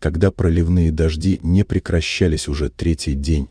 Когда проливные дожди не прекращались уже третий день,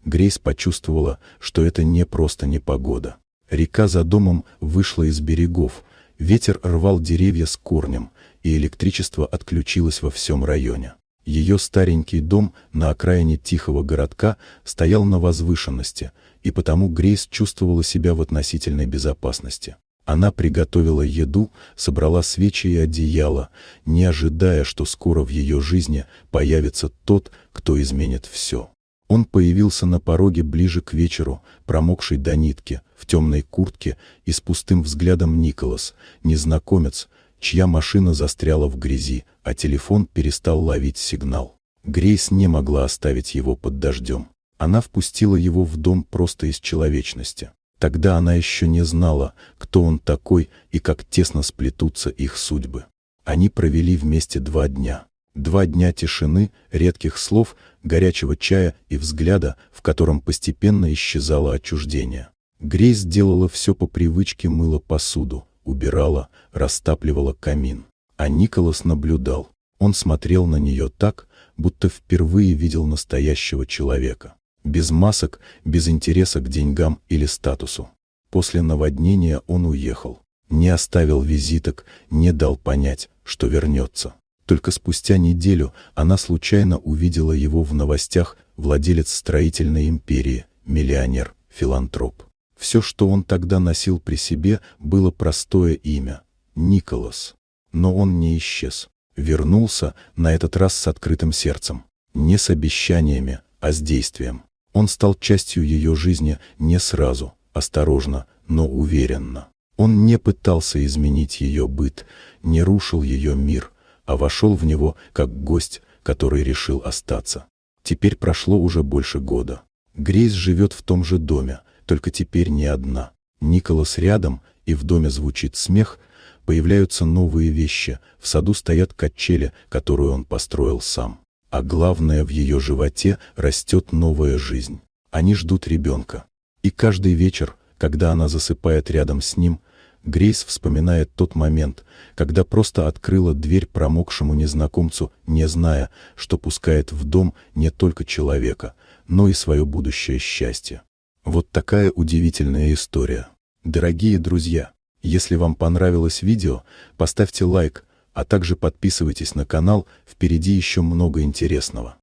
Грейс почувствовала, что это не просто непогода. Река за домом вышла из берегов, ветер рвал деревья с корнем, и электричество отключилось во всем районе. Ее старенький дом на окраине тихого городка стоял на возвышенности, и потому Грейс чувствовала себя в относительной безопасности. Она приготовила еду, собрала свечи и одеяло, не ожидая, что скоро в ее жизни появится тот, кто изменит все. Он появился на пороге ближе к вечеру, промокший до нитки, в темной куртке и с пустым взглядом Николас, незнакомец, чья машина застряла в грязи, а телефон перестал ловить сигнал. Грейс не могла оставить его под дождем. Она впустила его в дом просто из человечности. Тогда она еще не знала, кто он такой и как тесно сплетутся их судьбы. Они провели вместе 2 дня. 2 дня тишины, редких слов, горячего чая и взгляда, в котором постепенно исчезало отчуждение. Грейс делала все по привычке, мыла посуду, убирала, растапливала камин. А Николас наблюдал. Он смотрел на нее так, будто впервые видел настоящего человека. Без масок, без интереса к деньгам или статусу. После наводнения он уехал. Не оставил визиток, не дал понять, что вернется. Только спустя неделю она случайно увидела его в новостях: владелец строительной империи, миллионер, филантроп. Все, что он тогда носил при себе, было простое имя — Николас. Но он не исчез. Вернулся, на этот раз с открытым сердцем. Не с обещаниями, а с действием. Он стал частью ее жизни не сразу, осторожно, но уверенно. Он не пытался изменить ее быт, не рушил ее мир, а вошел в него как гость, который решил остаться. Теперь прошло уже больше года. Грейс живет в том же доме, только теперь не одна. Николас рядом, и в доме звучит смех, появляются новые вещи, в саду стоят качели, которую он построил сам. А главное, в ее животе растет новая жизнь. Они ждут ребенка. И каждый вечер, когда она засыпает рядом с ним, Грейс вспоминает тот момент, когда просто открыла дверь промокшему незнакомцу, не зная, что пускает в дом не только человека, но и свое будущее счастье. Вот такая удивительная история. Дорогие друзья, если вам понравилось видео, поставьте лайк, а также подписывайтесь на канал, впереди еще много интересного.